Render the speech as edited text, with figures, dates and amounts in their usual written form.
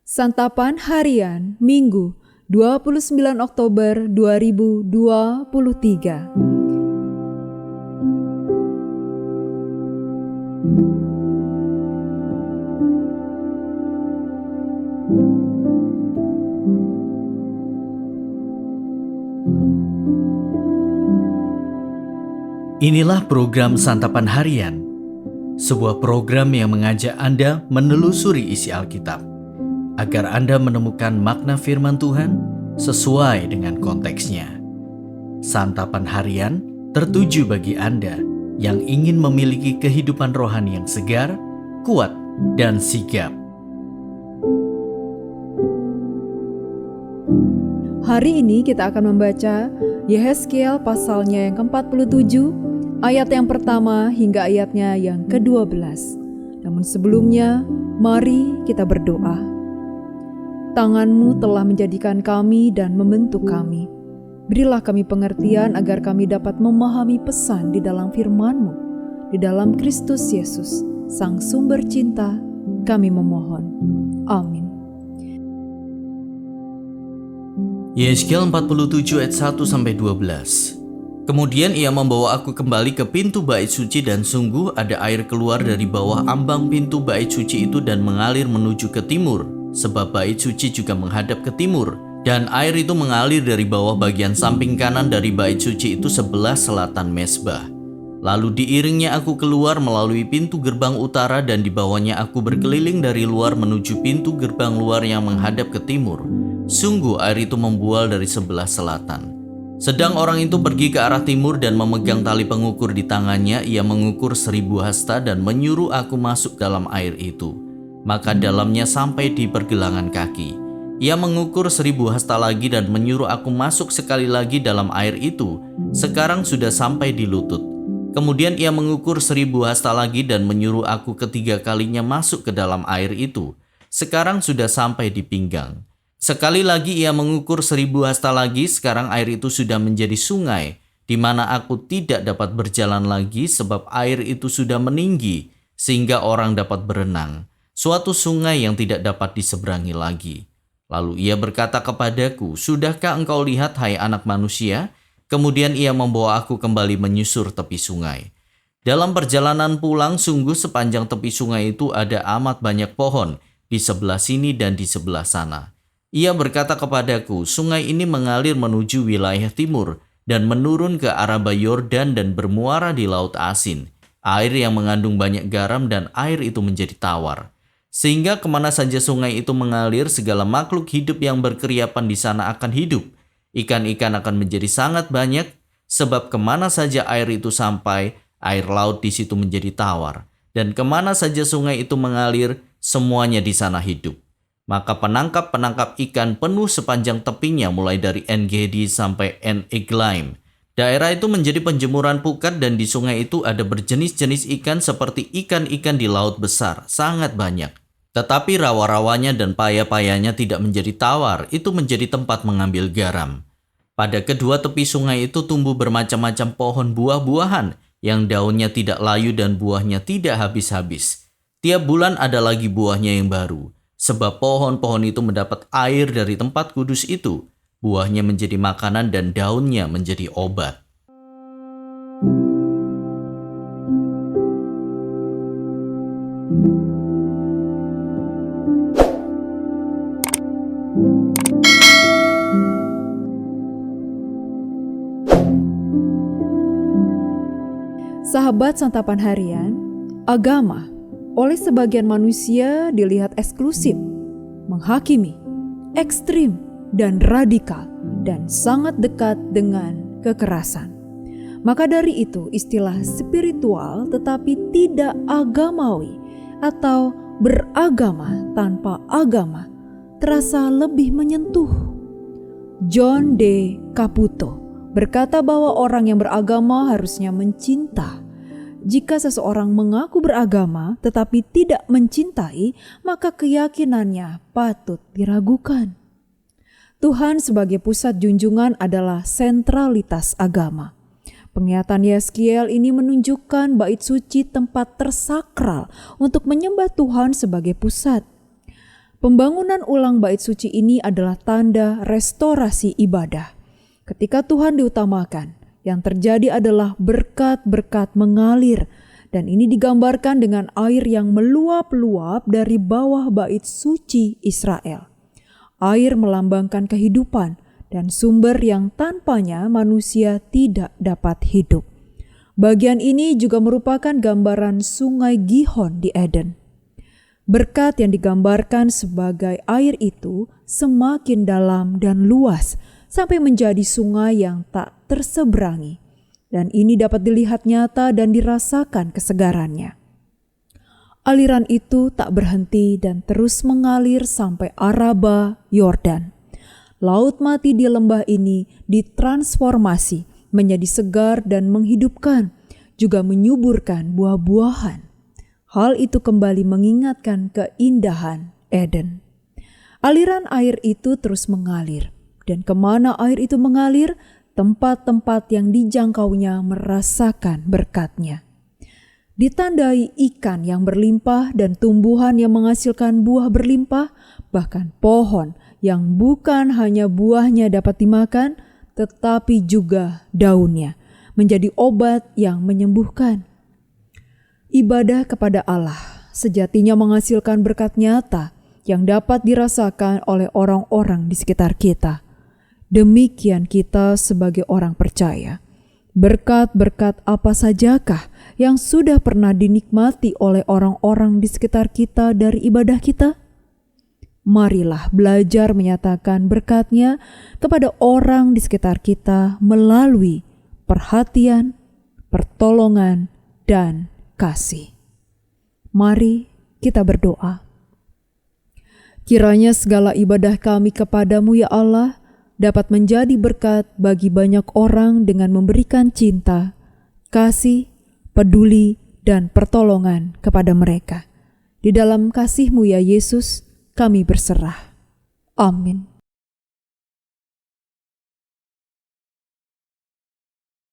Santapan Harian Minggu 29 Oktober 2023. Inilah program Santapan Harian, sebuah program yang mengajak Anda menelusuri isi Alkitab, agar Anda menemukan makna firman Tuhan sesuai dengan konteksnya. Santapan Harian tertuju bagi Anda yang ingin memiliki kehidupan rohani yang segar, kuat, dan sigap. Hari ini kita akan membaca Yehezkiel pasalnya yang ke-47, ayat yang pertama hingga ayatnya yang ke-12. Namun sebelumnya, mari kita berdoa. Tangan-Mu telah menjadikan kami dan membentuk kami. Berilah kami pengertian agar kami dapat memahami pesan di dalam firman-Mu. Di dalam Kristus Yesus, Sang Sumber Cinta, kami memohon. Amin. Yehezkiel 47 ayat 1-12. Kemudian ia membawa aku kembali ke pintu bait suci dan sungguh ada air keluar dari bawah ambang pintu bait suci itu dan mengalir menuju ke timur, sebab bait suci juga menghadap ke timur, dan air itu mengalir dari bawah bagian samping kanan dari bait suci itu sebelah selatan mezbah. Lalu diiringnya aku keluar melalui pintu gerbang utara dan di bawahnya aku berkeliling dari luar menuju pintu gerbang luar yang menghadap ke timur. Sungguh air itu membual dari sebelah selatan. Sedang orang itu pergi ke arah timur dan memegang tali pengukur di tangannya, ia mengukur 1000 hasta dan menyuruh aku masuk dalam air itu. Maka dalamnya sampai di pergelangan kaki. Ia mengukur 1000 hasta lagi dan menyuruh aku masuk sekali lagi dalam air itu. Sekarang sudah sampai di lutut. Kemudian ia mengukur 1000 hasta lagi dan menyuruh aku ketiga kalinya masuk ke dalam air itu. Sekarang sudah sampai di pinggang. Sekali lagi ia mengukur 1000 hasta lagi, sekarang air itu sudah menjadi sungai, di mana aku tidak dapat berjalan lagi sebab air itu sudah meninggi, sehingga orang dapat berenang. Suatu sungai yang tidak dapat diseberangi lagi. Lalu ia berkata kepadaku, "Sudahkah engkau lihat, hai anak manusia?" Kemudian ia membawa aku kembali menyusur tepi sungai. Dalam perjalanan pulang, sungguh sepanjang tepi sungai itu ada amat banyak pohon, di sebelah sini dan di sebelah sana. Ia berkata kepadaku, sungai ini mengalir menuju wilayah timur dan menurun ke Araba Yordan dan bermuara di Laut Asin, air yang mengandung banyak garam dan air itu menjadi tawar. Sehingga kemana saja sungai itu mengalir, segala makhluk hidup yang berkeriapan di sana akan hidup. Ikan-ikan akan menjadi sangat banyak, sebab kemana saja air itu sampai, air laut di situ menjadi tawar. Dan kemana saja sungai itu mengalir, semuanya di sana hidup. Maka penangkap-penangkap ikan penuh sepanjang tepinya mulai dari En-Gedi sampai En-Eglaim. Daerah itu menjadi penjemuran pukat dan di sungai itu ada berjenis-jenis ikan seperti ikan-ikan di laut besar, sangat banyak. Tetapi rawa-rawanya dan paya-payanya tidak menjadi tawar, itu menjadi tempat mengambil garam. Pada kedua tepi sungai itu tumbuh bermacam-macam pohon buah-buahan yang daunnya tidak layu dan buahnya tidak habis-habis. Tiap bulan ada lagi buahnya yang baru. Sebab pohon-pohon itu mendapat air dari tempat kudus itu, buahnya menjadi makanan dan daunnya menjadi obat. Sahabat Santapan Harian, agama oleh sebagian manusia dilihat eksklusif, menghakimi, ekstrim, dan radikal, dan sangat dekat dengan kekerasan. Maka dari itu istilah spiritual tetapi tidak agamawi atau beragama tanpa agama terasa lebih menyentuh. John D. Caputo berkata bahwa orang yang beragama harusnya mencinta. Jika seseorang mengaku beragama tetapi tidak mencintai, maka keyakinannya patut diragukan. Tuhan sebagai pusat junjungan adalah sentralitas agama. Penglihatan Yehezkiel ini menunjukkan bait suci tempat tersakral untuk menyembah Tuhan sebagai pusat. Pembangunan ulang bait suci ini adalah tanda restorasi ibadah. Ketika Tuhan diutamakan, yang terjadi adalah berkat-berkat mengalir, dan ini digambarkan dengan air yang meluap-luap dari bawah bait suci Israel. Air melambangkan kehidupan dan sumber yang tanpanya manusia tidak dapat hidup. Bagian ini juga merupakan gambaran sungai Gihon di Eden. Berkat yang digambarkan sebagai air itu semakin dalam dan luas sampai menjadi sungai yang tak terseberangi. Dan ini dapat dilihat nyata dan dirasakan kesegarannya. Aliran itu tak berhenti dan terus mengalir sampai Araba, Yordan. Laut mati di lembah ini ditransformasi menjadi segar dan menghidupkan, juga menyuburkan buah-buahan. Hal itu kembali mengingatkan keindahan Eden. Aliran air itu terus mengalir, dan kemana air itu mengalir, tempat-tempat yang dijangkaunya merasakan berkatnya. Ditandai ikan yang berlimpah dan tumbuhan yang menghasilkan buah berlimpah, bahkan pohon yang bukan hanya buahnya dapat dimakan, tetapi juga daunnya menjadi obat yang menyembuhkan. Ibadah kepada Allah sejatinya menghasilkan berkat nyata yang dapat dirasakan oleh orang-orang di sekitar kita. Demikian kita sebagai orang percaya. Berkat-berkat apa sajakah yang sudah pernah dinikmati oleh orang-orang di sekitar kita dari ibadah kita? Marilah belajar menyatakan berkat-Nya kepada orang di sekitar kita melalui perhatian, pertolongan, dan kasih. Mari kita berdoa. Kiranya segala ibadah kami kepadamu ya Allah dapat menjadi berkat bagi banyak orang dengan memberikan cinta, kasih, peduli, dan pertolongan kepada mereka. Di dalam kasih-Mu ya Yesus, kami berserah. Amin.